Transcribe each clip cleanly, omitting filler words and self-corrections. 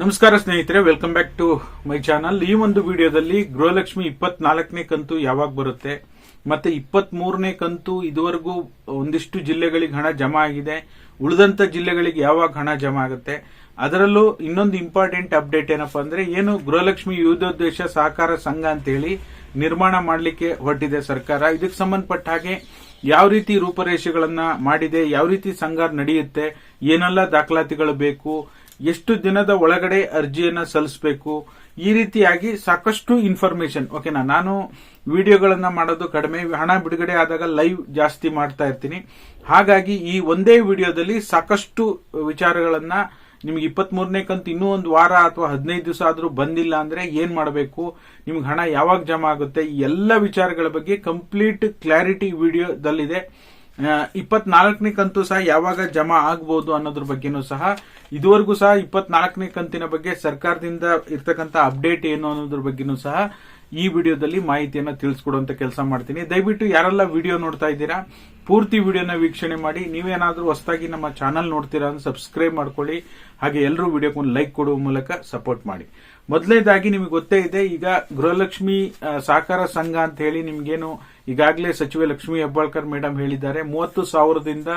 ನಮಸ್ಕಾರ ಸ್ನೇಹಿತರೆ, welcome back to my channel. ಈ ಒಂದು ವಿಡಿಯೋದಲ್ಲಿ ಗೃಹಲಕ್ಷ್ಮಿ 24ನೇ ಕಂತು ಯಾವಾಗ ಬರುತ್ತೆ, ಮತ್ತೆ 23ನೇ ಕಂತು ಇದುವರೆಗೂ ಒಂದಿಷ್ಟು ಜಿಲ್ಲೆಗಳಿಗೆ ಹಣ ಜಮಾ ಆಗಿದೆ, ಉಳಿದಂತ ಜಿಲ್ಲೆಗಳಿಗೆ ಯಾವಾಗ ಹಣ ಜಮಾ ಆಗುತ್ತೆ, ಅದರಲ್ಲೂ ಇನ್ನೊಂದು ಇಂಪಾರ್ಟೆಂಟ್ ಅಪ್ಡೇಟ್ ಏನಪ್ಪಾ ಅಂದ್ರೆ, ಏನು ಗೃಹಲಕ್ಷ್ಮಿ ವಿವಿಧೋದ್ದೇಶ ಸಹಕಾರ ಸಂಘ ಅಂತ ಹೇಳಿ ನಿರ್ಮಾಣ ಮಾಡಲಿಕ್ಕೆ ಹೊರಟಿದೆ ಸರ್ಕಾರ. ಇದಕ್ಕೆ ಸಂಬಂಧಪಟ್ಟ ಹಾಗೆ ಯಾವ ರೀತಿ ರೂಪರೇಷೆಗಳನ್ನ ಮಾಡಿದೆ, ಯಾವ ರೀತಿ ಸಂಘ ನಡೆಯುತ್ತೆ, ಏನೆಲ್ಲ ದಾಖಲಾತಿಗಳು ಬೇಕು, ಎಷ್ಟು ದಿನದ ಒಳಗಡೆ ಅರ್ಜಿಯನ್ನ ಸಲ್ಲಿಸಬೇಕು, ಈ ರೀತಿಯಾಗಿ ಸಾಕಷ್ಟು ಇನ್ಫಾರ್ಮೇಶನ್. ಓಕೆನಾ, ನಾನು ವಿಡಿಯೋಗಳನ್ನ ಮಾಡೋದು ಕಡಿಮೆ, ಹಣ ಬಿಡುಗಡೆ ಆದಾಗ ಲೈವ್ ಜಾಸ್ತಿ ಮಾಡ್ತಾ ಇರ್ತೀನಿ. ಹಾಗಾಗಿ ಈ ಒಂದೇ ವಿಡಿಯೋದಲ್ಲಿ ಸಾಕಷ್ಟು ವಿಚಾರಗಳನ್ನ ನಿಮ್ಗೆ 23ನೇ ಕಂತು ಇನ್ನೂ ಒಂದು ವಾರ ಅಥವಾ 15 ದಿವಸ ಆದ್ರೂ ಬಂದಿಲ್ಲ ಅಂದ್ರೆ ಏನ್ ಮಾಡಬೇಕು, ನಿಮ್ಗೆ ಹಣ ಯಾವಾಗ ಜಮಾ ಆಗುತ್ತೆ, ಈ ಎಲ್ಲ ವಿಚಾರಗಳ ಬಗ್ಗೆ ಕಂಪ್ಲೀಟ್ ಕ್ಲಾರಿಟಿ ವಿಡಿಯೋದಲ್ಲಿದೆ. 24ನೇ ಕಂತು ಸಹ ಯಾವಾಗ ಜಮಾ ಆಗಬಹುದು ಅನ್ನೋದ್ರ ಬಗ್ಗೆನೂ ಸಹ, ಇದುವರೆಗೂ ಸಹ 24ನೇ ಕಂತಿನ ಬಗ್ಗೆ ಸರ್ಕಾರದಿಂದ ಇರ್ತಕ್ಕಂಥ ಅಪ್ಡೇಟ್ ಏನು ಅನ್ನೋದ್ರ ಬಗ್ಗೆನೂ ಸಹ ಈ ವಿಡಿಯೋದಲ್ಲಿ ಮಾಹಿತಿಯನ್ನು ತಿಳಿಸ್ಕೊಡುವಂತ ಕೆಲಸ ಮಾಡ್ತೀನಿ. ದಯವಿಟ್ಟು ಯಾರೆಲ್ಲ ವಿಡಿಯೋ ನೋಡ್ತಾ ಇದ್ದೀರಾ ಪೂರ್ತಿ ವಿಡಿಯೋನ ವೀಕ್ಷಣೆ ಮಾಡಿ. ನೀವೇನಾದ್ರೂ ಹೊಸದಾಗಿ ನಮ್ಮ ಚಾನಲ್ ನೋಡ್ತೀರಾ ಅಂದ್ರೆ ಸಬ್ಸ್ಕ್ರೈಬ್ ಮಾಡ್ಕೊಳ್ಳಿ, ಹಾಗೆ ಎಲ್ಲರೂ ವಿಡಿಯೋಕ್ಕೆ ಒಂದು ಲೈಕ್ ಕೊಡುವ ಮೂಲಕ ಸಪೋರ್ಟ್ ಮಾಡಿ. ಮೊದಲನೇದಾಗಿ ನಿಮಗೆ ಗೊತ್ತೇ ಇದೆ, ಈಗ ಗೃಹಲಕ್ಷ್ಮಿ ಸಹಕಾರ ಸಂಘ ಅಂತ ಹೇಳಿ ನಿಮ್ಗೇನು ಈಗಾಗಲೇ ಸಚಿವೆ ಲಕ್ಷ್ಮೀ ಹೆಬ್ಬಾಳ್ಕರ್ ಮೇಡಮ್ ಹೇಳಿದ್ದಾರೆ, 30,000ದಿಂದ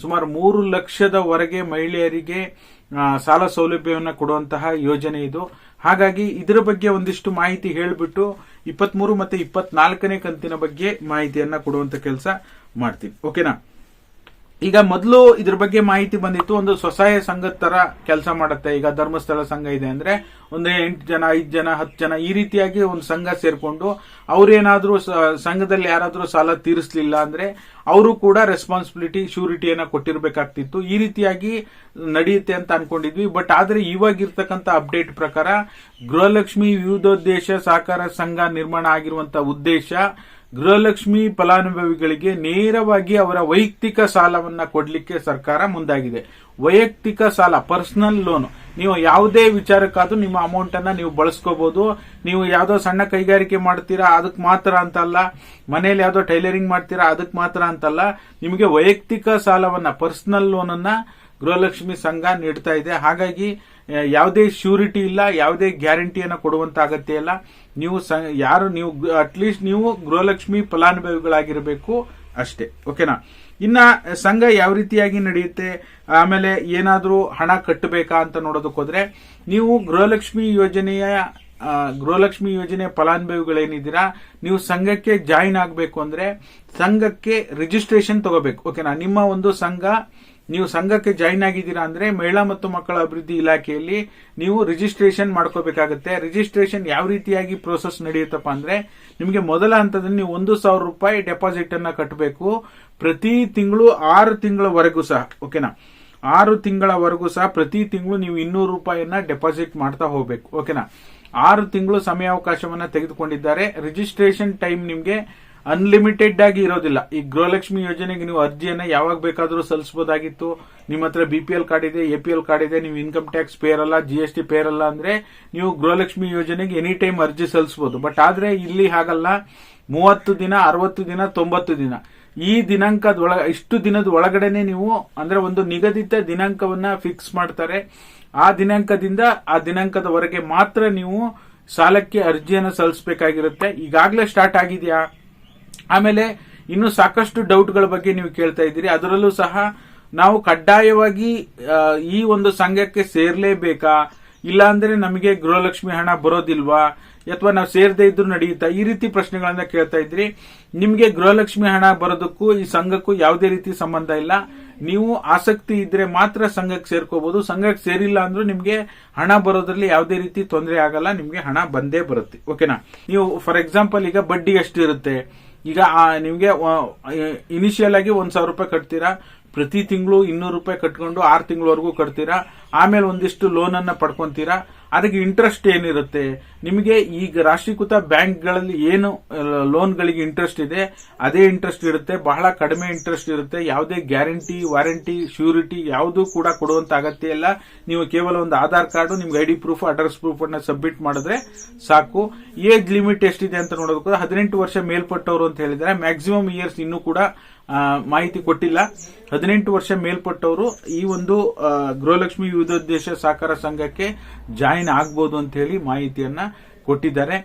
ಸುಮಾರು 3 ಲಕ್ಷದವರೆಗೆ ಮಹಿಳೆಯರಿಗೆ ಸಾಲ ಸೌಲಭ್ಯವನ್ನು ಕೊಡುವಂತಹ ಯೋಜನೆ ಇದು. ಹಾಗಾಗಿ ಇದರ ಬಗ್ಗೆ ಒಂದಿಷ್ಟು ಮಾಹಿತಿ ಹೇಳಿಬಿಟ್ಟು 23 ಮತ್ತೆ 24ನೇ ಕಂತಿನ ಬಗ್ಗೆ ಮಾಹಿತಿಯನ್ನ ಕೊಡುವಂತ ಕೆಲಸ ಮಾಡ್ತೀನಿ. ಓಕೆನಾ, ಈಗ ಮೊದಲು ಇದ್ರ ಬಗ್ಗೆ ಮಾಹಿತಿ ಬಂದಿತ್ತು, ಒಂದು ಸ್ವಸಹಾಯ ಸಂಘದ ತರ ಕೆಲಸ ಮಾಡುತ್ತೆ. ಈಗ ಧರ್ಮಸ್ಥಳ ಸಂಘ ಇದೆ ಅಂದ್ರೆ ಒಂದು 8 ಜನ 5 ಜನ 10 ಜನ ಈ ರೀತಿಯಾಗಿ ಒಂದು ಸಂಘ ಸೇರ್ಕೊಂಡು ಅವ್ರೇನಾದ್ರೂ ಸಂಘದಲ್ಲಿ ಯಾರಾದ್ರೂ ಸಾಲ ತೀರಿಸಲಿಲ್ಲ ಅಂದ್ರೆ ಅವರು ಕೂಡ ರೆಸ್ಪಾನ್ಸಿಬಿಲಿಟಿ ಶ್ಯೂರಿಟಿಯನ್ನ ಕೊಟ್ಟಿರ್ಬೇಕಾಗ್ತಿತ್ತು. ಈ ರೀತಿಯಾಗಿ ನಡೆಯುತ್ತೆ ಅಂತ ಅನ್ಕೊಂಡಿದ್ವಿ. ಬಟ್ ಆದ್ರೆ ಇವಾಗಿರ್ತಕ್ಕಂಥ ಅಪ್ಡೇಟ್ ಪ್ರಕಾರ ಗೃಹಲಕ್ಷ್ಮಿ ವಿವಿಧೋದ್ದೇಶ ಸಹಕಾರ ಸಂಘ ನಿರ್ಮಾಣ ಆಗಿರುವಂತಹ ಉದ್ದೇಶ ಗೃಹಲಕ್ಷ್ಮಿ ಫಲಾನುಭವಿಗಳಿಗೆ ನೇರವಾಗಿ ಅವರ ವೈಯಕ್ತಿಕ ಸಾಲವನ್ನ ಕೊಡ್ಲಿಕ್ಕೆ ಸರ್ಕಾರ ಮುಂದಾಗಿದೆ. ವೈಯಕ್ತಿಕ ಸಾಲ, ಪರ್ಸನಲ್ ಲೋನ್, ನೀವು ಯಾವುದೇ ವಿಚಾರಕ್ಕಾದ್ರೂ ನಿಮ್ಮ ಅಮೌಂಟ್ ಅನ್ನ ನೀವು ಬಳಸ್ಕೋಬಹುದು. ನೀವು ಯಾವ್ದೋ ಸಣ್ಣ ಕೈಗಾರಿಕೆ ಮಾಡ್ತೀರಾ ಅದಕ್ಕೆ ಮಾತ್ರ ಅಂತಲ್ಲ, ಮನೇಲಿ ಯಾವ್ದೋ ಟೈಲರಿಂಗ್ ಮಾಡ್ತೀರಾ ಅದಕ್ಕೆ ಮಾತ್ರ ಅಂತಲ್ಲ, ನಿಮಗೆ ವೈಯಕ್ತಿಕ ಸಾಲವನ್ನ, ಪರ್ಸನಲ್ ಲೋನ್ ಅನ್ನ ಗೃಹಲಕ್ಷ್ಮಿ ಸಂಘ ನೀಡ್ತಾ ಇದೆ. ಹಾಗಾಗಿ ಯಾವುದೇ ಶ್ಯೂರಿಟಿ ಇಲ್ಲ, ಯಾವುದೇ ಗ್ಯಾರಂಟಿಯನ್ನ ಕೊಡುವಂತ ಅಗತ್ಯ ಇಲ್ಲ. ನೀವು ನೀವು ಅಟ್ಲೀಸ್ಟ್ ನೀವು ಗೃಹಲಕ್ಷ್ಮಿ ಫಲಾನುಭವಿಗಳಾಗಿರಬೇಕು ಅಷ್ಟೇ. ಓಕೆನಾ, ಇನ್ನ ಸಂಘ ಯಾವ ರೀತಿಯಾಗಿ ನಡೆಯುತ್ತೆ, ಆಮೇಲೆ ಏನಾದ್ರೂ ಹಣ ಕಟ್ಟಬೇಕಾ ಅಂತ ನೋಡೋದಕ್ಕೆ ಹೋದ್ರೆ, ನೀವು ಗೃಹಲಕ್ಷ್ಮಿ ಯೋಜನೆಯ ಫಲಾನುಭವಿಗಳೇನಿದ್ದೀರಾ, ನೀವು ಸಂಘಕ್ಕೆ ಜಾಯಿನ್ ಆಗಬೇಕು ಅಂದ್ರೆ ಸಂಘಕ್ಕೆ ರಿಜಿಸ್ಟ್ರೇಷನ್ ತಗೋಬೇಕು. ಓಕೆನಾ, ನಿಮ್ಮ ಒಂದು ಸಂಘ, ನೀವು ಸಂಘಕ್ಕೆ ಜಾಯಿನ್ ಆಗಿದ್ದೀರಾ ಅಂದ್ರೆ ಮಹಿಳಾ ಮತ್ತು ಮಕ್ಕಳ ಅಭಿವೃದ್ಧಿ ಇಲಾಖೆಯಲ್ಲಿ ನೀವು ರಿಜಿಸ್ಟ್ರೇಷನ್ ಮಾಡ್ಕೋಬೇಕಾಗುತ್ತೆ. ರಿಜಿಸ್ಟ್ರೇಷನ್ ಯಾವ ರೀತಿಯಾಗಿ ಪ್ರೋಸೆಸ್ ನಡೆಯುತ್ತಪ್ಪ ಅಂದ್ರೆ, ನಿಮಗೆ ಮೊದಲ ಹಂತದಲ್ಲಿ ನೀವು 1,000 ರೂಪಾಯಿ ಡೆಪಾಸಿಟ್ ಅನ್ನ ಕಟ್ಟಬೇಕು. ಪ್ರತಿ ತಿಂಗಳು 6 ತಿಂಗಳವರೆಗೂ ಸಹ, ಓಕೆನಾ, 6 ತಿಂಗಳವರೆಗೂ ಸಹ ಪ್ರತಿ ತಿಂಗಳು ನೀವು 200 ರೂಪಾಯಿಯನ್ನ ಡೆಪಾಸಿಟ್ ಮಾಡ್ತಾ ಹೋಗ್ಬೇಕು. ಓಕೆನಾ, 6 ತಿಂಗಳು ಸಮಯಾವಕಾಶವನ್ನ ತೆಗೆದುಕೊಂಡಿದ್ದಾರೆ. ರಿಜಿಸ್ಟ್ರೇಷನ್ ಟೈಮ್ ನಿಮಗೆ ಅನ್ಲಿಮಿಟೆಡ್ ಆಗಿ ಇರೋದಿಲ್ಲ. ಈ ಗೃಹಲಕ್ಷ್ಮಿ ಯೋಜನೆಗೆ ನೀವು ಅರ್ಜಿಯನ್ನ ಯಾವಾಗ ಬೇಕಾದ್ರೂ ಸಲ್ಲಿಸಬಹುದಾಗಿತ್ತು. ನಿಮ್ಮ ಹತ್ರ BPL ಕಾರ್ಡ್ ಇದೆ, APL ಕಾರ್ಡ್ ಇದೆ, ನೀವು ಇನ್ಕಮ್ ಟ್ಯಾಕ್ಸ್ ಪೇರ್ ಅಲ್ಲ, GST ಪೇರ್ ಅಲ್ಲ ಅಂದ್ರೆ ನೀವು ಗೃಹಲಕ್ಷ್ಮಿ ಯೋಜನೆಗೆ ಎನಿ ಟೈಮ್ ಅರ್ಜಿ ಸಲ್ಲಿಸಬಹುದು. ಬಟ್ ಆದ್ರೆ ಇಲ್ಲಿ ಹಾಗಲ್ಲ, 30 ದಿನ, 60 ದಿನ, 90 ದಿನ, ಈ ಇಷ್ಟು ದಿನದ ಒಳಗಡೆನೆ ನೀವು, ಅಂದ್ರೆ ಒಂದು ನಿಗದಿತ ದಿನಾಂಕವನ್ನ ಫಿಕ್ಸ್ ಮಾಡ್ತಾರೆ. ಆ ದಿನಾಂಕದಿಂದ ಆ ದಿನಾಂಕದವರೆಗೆ ಮಾತ್ರ ನೀವು ಸಾಲಕ್ಕೆ ಅರ್ಜಿಯನ್ನು ಸಲ್ಲಿಸಬೇಕಾಗಿರುತ್ತೆ. ಈಗಾಗಲೇ ಸ್ಟಾರ್ಟ್ ಆಗಿದೆಯಾ, ಆಮೇಲೆ ಇನ್ನು ಸಾಕಷ್ಟು ಡೌಟ್ಗಳ ಬಗ್ಗೆ ನೀವು ಕೇಳ್ತಾ ಇದ್ದೀರಿ. ಅದರಲ್ಲೂ ಸಹ ನಾವು ಕಡ್ಡಾಯವಾಗಿ ಈ ಒಂದು ಸಂಘಕ್ಕೆ ಸೇರ್ಲೇಬೇಕಾ, ಇಲ್ಲ ಅಂದ್ರೆ ನಮಗೆ ಗೃಹಲಕ್ಷ್ಮಿ ಹಣ ಬರೋದಿಲ್ವಾ, ಅಥವಾ ನಾವು ಸೇರದೇ ಇದ್ರೂ ನಡೆಯುತ್ತಾ, ಈ ರೀತಿ ಪ್ರಶ್ನೆಗಳನ್ನ ಕೇಳ್ತಾ ಇದ್ರಿ. ನಿಮಗೆ ಗೃಹಲಕ್ಷ್ಮಿ ಹಣ ಬರೋದಕ್ಕೂ ಈ ಸಂಘಕ್ಕೂ ಯಾವುದೇ ರೀತಿ ಸಂಬಂಧ ಇಲ್ಲ. ನೀವು ಆಸಕ್ತಿ ಇದ್ರೆ ಮಾತ್ರ ಸಂಘಕ್ಕೆ ಸೇರ್ಕೋಬಹುದು. ಸಂಘಕ್ಕೆ ಸೇರಿಲ್ಲ ಅಂದ್ರೂ ನಿಮ್ಗೆ ಹಣ ಬರೋದ್ರಲ್ಲಿ ಯಾವುದೇ ರೀತಿ ತೊಂದರೆ ಆಗಲ್ಲ, ನಿಮ್ಗೆ ಹಣ ಬಂದೇ ಬರುತ್ತೆ. ಓಕೆನಾ, ನೀವು ಫಾರ್ ಎಕ್ಸಾಂಪಲ್ ಈಗ ಬಡ್ಡಿ ಎಷ್ಟು ಇರುತ್ತೆ, ಈಗ ನಿಮ್ಗೆ ಇನಿಷಿಯಲ್ ಆಗಿ 1,000 ರೂಪಾಯಿ ಕಟ್ತೀರಾ, ಪ್ರತಿ ತಿಂಗಳು 200 ರೂಪಾಯಿ ಕಟ್ಕೊಂಡು 6 ತಿಂಗಳವರೆಗೂ ಕಟ್ತೀರಾ. ಆಮೇಲೆ ಒಂದಿಷ್ಟು ಲೋನ್ ಅನ್ನ ಪಡ್ಕೊಂತೀರಾ. ಅದಕ್ಕೆ ಇಂಟ್ರೆಸ್ಟ್ ಏನಿರುತ್ತೆ, ನಿಮಗೆ ಈಗ ರಾಷ್ಟ್ರೀಕೃತ ಬ್ಯಾಂಕ್ಗಳಲ್ಲಿ ಏನು ಲೋನ್ಗಳಿಗೆ ಇಂಟ್ರೆಸ್ಟ್ ಇದೆ ಅದೇ ಇಂಟ್ರೆಸ್ಟ್ ಇರುತ್ತೆ. ಬಹಳ ಕಡಿಮೆ ಇಂಟ್ರೆಸ್ಟ್ ಇರುತ್ತೆ. ಯಾವುದೇ ಗ್ಯಾರಂಟಿ, ವಾರಂಟಿ, ಶ್ಯೂರಿಟಿ ಯಾವುದೂ ಕೂಡ ಕೊಡುವಂತ ಅಗತ್ಯ ಇಲ್ಲ. ನೀವು ಕೇವಲ ಒಂದು ಆಧಾರ್ ಕಾರ್ಡ್, ನಿಮ್ಗೆ ID ಪ್ರೂಫ್, ಅಡ್ರೆಸ್ ಪ್ರೂಫ್ ಅನ್ನ ಸಬ್ಮಿಟ್ ಮಾಡಿದ್ರೆ ಸಾಕು. ಏಜ್ ಲಿಮಿಟ್ ಎಷ್ಟಿದೆ ಅಂತ ನೋಡೋದಕ್ಕೆ 18 ವರ್ಷ ಮೇಲ್ಪಟ್ಟವರು ಅಂತ ಹೇಳಿದ್ರೆ, ಮ್ಯಾಕ್ಸಿಮಮ್ ಇಯರ್ಸ್ ಇನ್ನೂ ಕೂಡ ಮಾಹಿತಿ ಕೊಟ್ಟಿಲ್ಲ. 18 ವರ್ಷ ಮೇಲ್ಪಟ್ಟವರು ಈ ಒಂದು ಗೃಹಲಕ್ಷ್ಮಿ ವಿವಿಧೋದ್ದೇಶ ಸಹಕಾರ ಸಂಘಕ್ಕೆ ಜಾಯಿನ್ ಆಗ್ಬೋದು ಅಂತ ಹೇಳಿ ಮಾಹಿತಿಯನ್ನ ಕೊಟ್ಟಿದ್ದಾರೆ.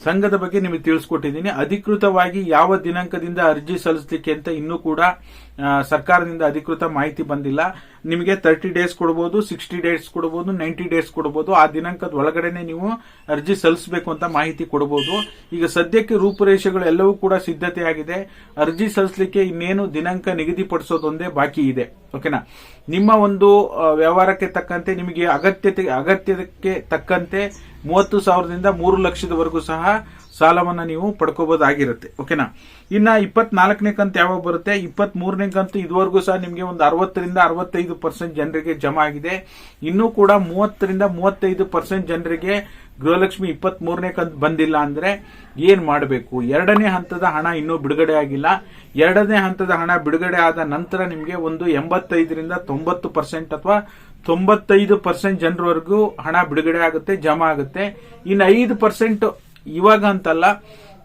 ಸಂಘದ ಬಗ್ಗೆ ನಿಮಗೆ ತಿಳಿಸ್ಕೊಟ್ಟಿದ್ದೀನಿ. ಅಧಿಕೃತವಾಗಿ ಯಾವ ದಿನಾಂಕದಿಂದ ಅರ್ಜಿ ಸಲ್ಲಿಸಲಿಕ್ಕೆ ಅಂತ ಇನ್ನೂ ಕೂಡ ಸರ್ಕಾರದಿಂದ ಅಧಿಕೃತ ಮಾಹಿತಿ ಬಂದಿಲ್ಲ. ನಿಮಗೆ 30 ಡೇಸ್ ಕೊಡಬಹುದು, 60 ಡೇಸ್ ಕೊಡಬಹುದು, 90 ಡೇಸ್ ಕೊಡಬಹುದು. ಆ ದಿನಾಂಕದ ಒಳಗಡೆನೆ ನೀವು ಅರ್ಜಿ ಸಲ್ಲಿಸಬೇಕು ಅಂತ ಮಾಹಿತಿ ಕೊಡಬಹುದು. ಈಗ ಸದ್ಯಕ್ಕೆ ರೂಪುರೇಷೆಗಳು ಎಲ್ಲವೂ ಕೂಡ ಸಿದ್ಧತೆ ಆಗಿದೆ. ಅರ್ಜಿ ಸಲ್ಲಿಸಲಿಕ್ಕೆ ಇನ್ನೇನು ದಿನಾಂಕ ನಿಗದಿಪಡಿಸೋದೊಂದೇ ಬಾಕಿ ಇದೆ. ಓಕೆನಾ? ನಿಮ್ಮ ಒಂದು ವ್ಯವಹಾರಕ್ಕೆ ತಕ್ಕಂತೆ ನಿಮಗೆ ಅಗತ್ಯಕ್ಕೆ ತಕ್ಕಂತೆ 30,000ದಿಂದ 3 ಲಕ್ಷದವರೆಗೂ ಸಹ ಸಾಲವನ್ನ ನೀವು ಪಡ್ಕೋಬಹುದಾಗಿರುತ್ತೆ. ಓಕೆನಾ? ಇನ್ನ 24ನೇ ಕಂತು ಯಾವಾಗ ಬರುತ್ತೆ? 23ನೇ ಕಂತು ಇದುವರೆಗೂ ಸಹ ನಿಮಗೆ ಒಂದು 60ರಿಂದ 65% ಜನರಿಗೆ ಜಮಾ ಆಗಿದೆ. ಇನ್ನೂ ಕೂಡ 30ರಿಂದ 35% ಜನರಿಗೆ ಗೃಹಲಕ್ಷ್ಮಿ 23ನೇ ಕಂತು ಬಂದಿಲ್ಲ. ಅಂದ್ರೆ ಏನ್ ಮಾಡಬೇಕು? 2ನೇ ಹಂತದ ಹಣ ಇನ್ನೂ ಬಿಡುಗಡೆ ಆಗಿಲ್ಲ. 2ನೇ ಹಂತದ ಹಣ ಬಿಡುಗಡೆ ಆದ ನಂತರ ನಿಮಗೆ ಒಂದು 85ರಿಂದ 90% ಅಥವಾ 95% ಜನರವರೆಗೂ ಹಣ ಬಿಡುಗಡೆ ಆಗುತ್ತೆ, ಜಮಾ ಆಗುತ್ತೆ. ಇನ್ನು 5% ಇವಾಗ ಅಂತಲ್ಲ,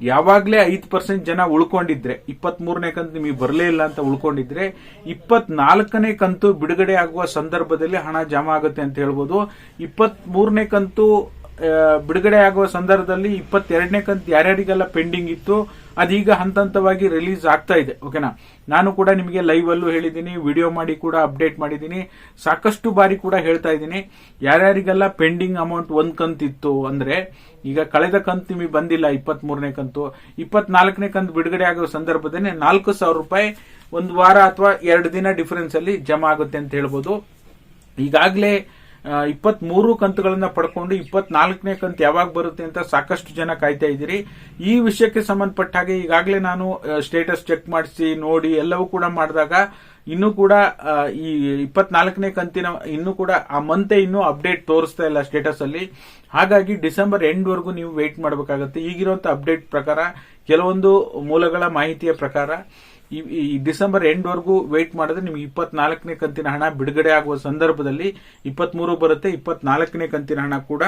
ಯಾವಾಗ್ಲೇ 5% ಜನ ಉಳ್ಕೊಂಡಿದ್ರೆ, 23ನೇ ಕಂತು ನಿಮಗೆ ಬರಲೇ ಇಲ್ಲ ಅಂತ ಉಳ್ಕೊಂಡಿದ್ರೆ 24ನೇ ಕಂತು ಬಿಡುಗಡೆ ಆಗುವ ಸಂದರ್ಭದಲ್ಲಿ ಹಣ ಜಮಾ ಆಗುತ್ತೆ ಅಂತ ಹೇಳ್ಬೋದು. 23ನೇ ಕಂತು ಬಿಡುಗಡೆ ಆಗುವ ಸಂದರ್ಭದಲ್ಲಿ 22ನೇ ಕಂತು ಯಾರ್ಯಾರಿಗೆಲ್ಲ ಪೆಂಡಿಂಗ್ ಇತ್ತು ಅದೀಗ ಹಂತ ಹಂತವಾಗಿ ರಿಲೀಸ್ ಆಗ್ತಾ ಇದೆ. ಓಕೆನಾ? ನಾನು ಕೂಡ ನಿಮಗೆ ಲೈವ್ ಅಲ್ಲೂ ಹೇಳಿದ್ದೀನಿ, ವಿಡಿಯೋ ಮಾಡಿ ಕೂಡ ಅಪ್ಡೇಟ್ ಮಾಡಿದ್ದೀನಿ, ಸಾಕಷ್ಟು ಬಾರಿ ಕೂಡ ಹೇಳ್ತಾ ಇದ್ದೀನಿ. ಯಾರ್ಯಾರಿಗೆಲ್ಲ ಪೆಂಡಿಂಗ್ ಅಮೌಂಟ್ ಒಂದ್ ಕಂತು ಇತ್ತು ಅಂದ್ರೆ, ಈಗ ಕಳೆದ ಕಂತು ನಿಮಗೆ ಬಂದಿಲ್ಲ 23ನೇ ಕಂತು, 24ನೇ ಕಂತು ಬಿಡುಗಡೆ ಆಗುವ ಸಂದರ್ಭದಲ್ಲಿ 4,000 ರೂಪಾಯಿ ಒಂದು ವಾರ ಅಥವಾ 2 ದಿನ ಡಿಫರೆನ್ಸ್ ಅಲ್ಲಿ ಜಮಾ ಆಗುತ್ತೆ ಅಂತ ಹೇಳ್ಬೋದು. ಈಗಾಗಲೇ 23 ಕಂತುಗಳನ್ನ ಪಡ್ಕೊಂಡು 24ನೇ ಕಂತು ಯಾವಾಗ ಬರುತ್ತೆ ಅಂತ ಸಾಕಷ್ಟು ಜನ ಕಾಯ್ತಾ ಇದ್ದೀರಿ. ಈ ವಿಷಯಕ್ಕೆ ಸಂಬಂಧಪಟ್ಟ ಹಾಗೆ ಈಗಾಗಲೇ ನಾನು ಸ್ಟೇಟಸ್ ಚೆಕ್ ಮಾಡಿಸಿ ನೋಡಿ ಎಲ್ಲವೂ ಕೂಡ ಮಾಡಿದಾಗ ಇನ್ನೂ ಕೂಡ ಈ 24ನೇ ಕಂತಿನ ಇನ್ನೂ ಕೂಡ ಆ ಮಂತೆ ಇನ್ನೂ ಅಪ್ಡೇಟ್ ತೋರಿಸ್ತಾ ಇಲ್ಲ ಸ್ಟೇಟಸ್ ಅಲ್ಲಿ. ಹಾಗಾಗಿ ಡಿಸೆಂಬರ್ ಎಂಡ್ ವರೆಗೂ ನೀವು ವೇಟ್ ಮಾಡಬೇಕಾಗುತ್ತೆ. ಈಗಿರುವಂತ ಅಪ್ಡೇಟ್ ಪ್ರಕಾರ, ಕೆಲವೊಂದು ಮೂಲಗಳ ಮಾಹಿತಿಯ ಪ್ರಕಾರ ಈ ಡಿಸೆಂಬರ್ ಎಂಡ್ ವರೆಗೂ ವೇಟ್ ಮಾಡಿದ್ರೆ ನಿಮ್ಗೆ 24ನೇ ಕಂತಿನ ಹಣ ಬಿಡುಗಡೆ ಆಗುವ ಸಂದರ್ಭದಲ್ಲಿ 23 ಬರುತ್ತೆ, 24ನೇ ಕಂತಿನ ಹಣ ಕೂಡ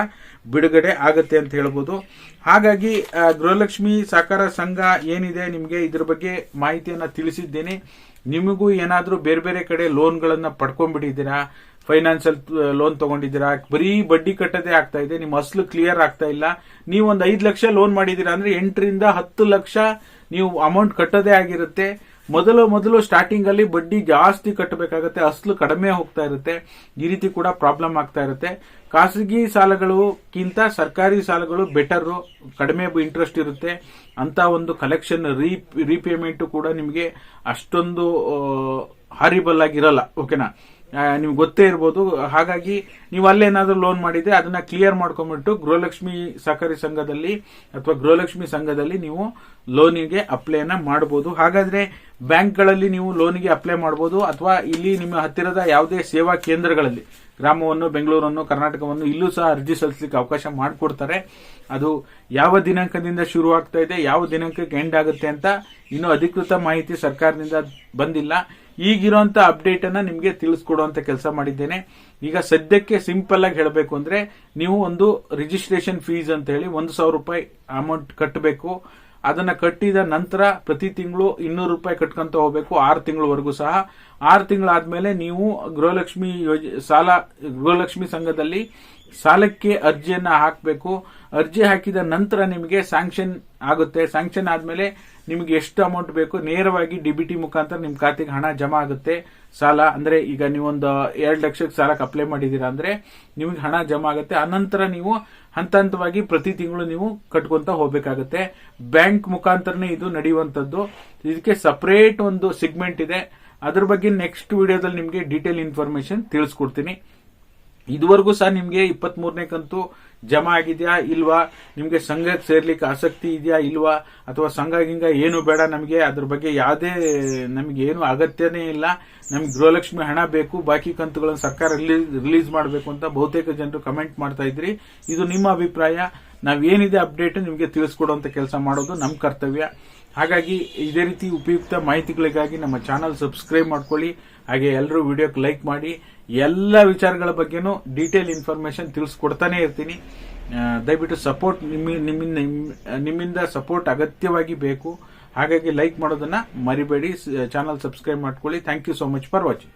ಬಿಡುಗಡೆ ಆಗುತ್ತೆ ಅಂತ ಹೇಳ್ಬೋದು. ಹಾಗಾಗಿ ಗೃಹಲಕ್ಷ್ಮಿ ಸಹಕಾರ ಸಂಘ ಏನಿದೆ ನಿಮಗೆ ಇದ್ರ ಬಗ್ಗೆ ಮಾಹಿತಿಯನ್ನ ತಿಳಿಸಿದ್ದೇನೆ. ನಿಮಗೂ ಏನಾದ್ರೂ ಬೇರೆ ಬೇರೆ ಕಡೆ ಲೋನ್ಗಳನ್ನ ಪಡ್ಕೊಂಡ್ಬಿಟ್ಟಿದ್ದೀರಾ, ಫೈನಾನ್ಷಿಯಲ್ ಲೋನ್ ತಗೊಂಡಿದ್ದೀರಾ, ಬರೀ ಬಡ್ಡಿ ಕಟ್ಟದೇ ಆಗ್ತಾ ಇದೆ, ನಿಮ್ಮ ಅಸಲು ಕ್ಲಿಯರ್ ಆಗ್ತಾ ಇಲ್ಲ, ನೀವು ಒಂದು 5 ಲಕ್ಷ ಲೋನ್ ಮಾಡಿದ್ದೀರಾ ಅಂದ್ರೆ 8ರಿಂದ 10 ಲಕ್ಷ ನೀವು ಅಮೌಂಟ್ ಕಟ್ಟೋದೇ ಆಗಿರುತ್ತೆ. ಮೊದಲು ಸ್ಟಾರ್ಟಿಂಗ್ ಅಲ್ಲಿ ಬಡ್ಡಿ ಜಾಸ್ತಿ ಕಟ್ಟಬೇಕಾಗುತ್ತೆ, ಅಸಲು ಕಡಿಮೆ ಹೋಗ್ತಾ ಇರುತ್ತೆ. ಈ ರೀತಿ ಕೂಡ ಪ್ರಾಬ್ಲಮ್ ಆಗ್ತಾ ಇರುತ್ತೆ. ಖಾಸಗಿ ಸಾಲಗಳಿಗಿಂತ ಸರ್ಕಾರಿ ಸಾಲಗಳು ಬೆಟರ್, ಕಡಿಮೆ ಇಂಟ್ರೆಸ್ಟ್ ಇರುತ್ತೆ. ಅಂತ ಒಂದು ಕಲೆಕ್ಷನ್ ರೀಪೇಮೆಂಟ್ ಕೂಡ ನಿಮಗೆ ಅಷ್ಟೊಂದು ಹಾರಿಬಲ್ ಆಗಿರಲ್ಲ. ಓಕೆನಾ? ನಿಮ್ಗೆ ಗೊತ್ತೇ ಇರ್ಬೋದು. ಹಾಗಾಗಿ ನೀವು ಅಲ್ಲೇನಾದ್ರೂ ಲೋನ್ ಮಾಡಿದ್ರೆ ಅದನ್ನ ಕ್ಲಿಯರ್ ಮಾಡ್ಕೊಂಡ್ಬಿಟ್ಟು ಗೃಹಲಕ್ಷ್ಮಿ ಸಹಕಾರಿ ಸಂಘದಲ್ಲಿ ಅಥವಾ ಗೃಹಲಕ್ಷ್ಮಿ ಸಂಘದಲ್ಲಿ ನೀವು ಲೋನಿಗೆ ಅಪ್ಲೈನ ಮಾಡಬಹುದು. ಹಾಗಾದ್ರೆ ಬ್ಯಾಂಕ್ಗಳಲ್ಲಿ ನೀವು ಲೋನಿಗೆ ಅಪ್ಲೈ ಮಾಡಬಹುದು, ಅಥವಾ ಇಲ್ಲಿ ನಿಮ್ಮ ಹತ್ತಿರದ ಯಾವುದೇ ಸೇವಾ ಕೇಂದ್ರಗಳಲ್ಲಿ, ಗ್ರಾಮವನ್ನು, ಬೆಂಗಳೂರನ್ನು, ಕರ್ನಾಟಕವನ್ನು, ಇಲ್ಲೂ ಸಹ ಅರ್ಜಿ ಸಲ್ಲಿಸಲಿಕ್ಕೆ ಅವಕಾಶ ಮಾಡಿಕೊಡ್ತಾರೆ. ಅದು ಯಾವ ದಿನಾಂಕದಿಂದ ಶುರು ಆಗ್ತಾ ಇದೆ, ಯಾವ ದಿನಾಂಕಕ್ಕೆ ಎಂಡ್ ಆಗುತ್ತೆ ಅಂತ ಇನ್ನೂ ಅಧಿಕೃತ ಮಾಹಿತಿ ಸರ್ಕಾರದಿಂದ ಬಂದಿಲ್ಲ. ಈಗಿರುವಂತ ಅಪ್ಡೇಟ್ ಅನ್ನ ನಿಮಗೆ ತಿಳಿಸ್ಕೊಡುವಂತ ಕೆಲಸ ಮಾಡಿದ್ದೇನೆ. ಈಗ ಸದ್ಯಕ್ಕೆ ಸಿಂಪಲ್ ಆಗಿ ಹೇಳಬೇಕು ಅಂದ್ರೆ, ನೀವು ಒಂದು ರಿಜಿಸ್ಟ್ರೇಷನ್ ಫೀಸ್ ಅಂತ ಹೇಳಿ 1,000 ರೂಪಾಯಿ ಅಮೌಂಟ್ ಕಟ್ಟಬೇಕು. ಅದನ್ನ ಕಟ್ಟಿದ ನಂತರ ಪ್ರತಿ ತಿಂಗಳು 200 ರೂಪಾಯಿ ಕಟ್ಕೊಂತ ಹೋಗ್ಬೇಕು, 6 ತಿಂಗಳವರೆಗೂ ಸಹ. 6 ತಿಂಗಳಾದ್ಮೇಲೆ ನೀವು ಗೃಹಲಕ್ಷ್ಮಿ ಸಂಘದಲ್ಲಿ ಸಾಲಕ್ಕೆ ಅರ್ಜಿಯನ್ನ ಹಾಕಬೇಕು. ಅರ್ಜಿ ಹಾಕಿದ ನಂತರ ನಿಮಗೆ ಸ್ಯಾಂಕ್ಷನ್ ಆಗುತ್ತೆ. ಸ್ಯಾಂಕ್ಷನ್ ಆದ್ಮೇಲೆ ನಿಮಗೆ ಎಷ್ಟು ಅಮೌಂಟ್ ಬೇಕು ನೇರವಾಗಿ ಡಿಬಿಟಿ ಮುಖಾಂತರ ನಿಮ್ ಖಾತೆಗೆ ಹಣ ಜಮಾ ಆಗುತ್ತೆ. ಸಾಲ ಅಂದ್ರೆ ಈಗ ನೀವೊಂದು 2 ಲಕ್ಷಕ್ಕೆ ಸಾಲಕ್ಕೆ ಅಪ್ಲೈ ಮಾಡಿದೀರಾ ಅಂದ್ರೆ ನಿಮಗೆ ಹಣ ಜಮಾ ಆಗುತ್ತೆ. ಆನಂತರ ನೀವು ಹಂತ ಹಂತವಾಗಿ ಪ್ರತಿ ತಿಂಗಳು ನೀವು ಕಟ್ಕೊಂತ ಹೋಗ್ಬೇಕಾಗುತ್ತೆ. ಬ್ಯಾಂಕ್ ಮುಖಾಂತರನೇ ಇದು ನಡೆಯುವಂತದ್ದು. ಇದಕ್ಕೆ ಸಪರೇಟ್ ಒಂದು ಸೆಗ್ಮೆಂಟ್ ಇದೆ. ಅದ್ರ ಬಗ್ಗೆ ನೆಕ್ಸ್ಟ್ ವಿಡಿಯೋದಲ್ಲಿ ನಿಮಗೆ ಡೀಟೇಲ್ ಇನ್ಫಾರ್ಮೇಶನ್ ತಿಳಿಸ್ಕೊಡ್ತೀನಿ. ಇದುವರೆಗೂ ಸಹ ನಿಮಗೆ 23ನೇ ಕಂತು ಜಮಾ ಆಗಿದೆಯಾ ಇಲ್ವಾ, ನಿಮಗೆ ಸಂಘಕ್ಕೆ ಸೇರ್ಲಿಕ್ಕೆ ಆಸಕ್ತಿ ಇದೆಯಾ ಇಲ್ವಾ, ಅಥವಾ ಸಂಘ ಗಿಂಗ ಏನು ಬೇಡ, ನಮಗೆ ಅದ್ರ ಬಗ್ಗೆ ಯಾವುದೇ ನಮಗೆ ಏನು ಅಗತ್ಯನೇ ಇಲ್ಲ, ನಮ್ಗೆ ಗೃಹಲಕ್ಷ್ಮಿ ಹಣ ಬೇಕು, ಬಾಕಿ ಕಂತುಗಳನ್ನು ಸರ್ಕಾರ ರಿಲೀಸ್ ಮಾಡಬೇಕು ಅಂತ ಬಹುತೇಕ ಜನರು ಕಮೆಂಟ್ ಮಾಡ್ತಾ ಇದ್ರಿ. ಇದು ನಿಮ್ಮ ಅಭಿಪ್ರಾಯ. ನಾವೇನಿದೆ ಅಪ್ಡೇಟ್ ನಿಮಗೆ ತಿಳಿಸ್ಕೊಡುವಂತ ಕೆಲಸ ಮಾಡೋದು ನಮ್ಮ ಕರ್ತವ್ಯ. ಹಾಗಾಗಿ ಇದೇ ರೀತಿ ಉಪಯುಕ್ತ ಮಾಹಿತಿಗಳಿಗಾಗಿ ನಮ್ಮ ಚಾನಲ್ ಸಬ್ಸ್ಕ್ರೈಬ್ ಮಾಡ್ಕೊಳ್ಳಿ. ಹಾಗೆ ಎಲ್ಲರೂ ವಿಡಿಯೋಕ್ಕೆ ಲೈಕ್ ಮಾಡಿ. ಎಲ್ಲ ವಿಚಾರಗಳ ಬಗ್ಗೆನೂ ಡೀಟೇಲ್ ಇನ್ಫಾರ್ಮೇಶನ್ ತಿಳಿಸ್ಕೊಡ್ತಾನೆ ಇರ್ತೀನಿ. ದಯವಿಟ್ಟು ಸಪೋರ್ಟ್ ನಿಮ್ಮಿಂದ ಸಪೋರ್ಟ್ ಅಗತ್ಯವಾಗಿ ಬೇಕು. ಹಾಗಾಗಿ ಲೈಕ್ ಮಾಡೋದನ್ನ ಮರಿಬೇಡಿ, ಚಾನಲ್ ಸಬ್ಸ್ಕ್ರೈಬ್ ಮಾಡ್ಕೊಳ್ಳಿ. Thank you so much for watching.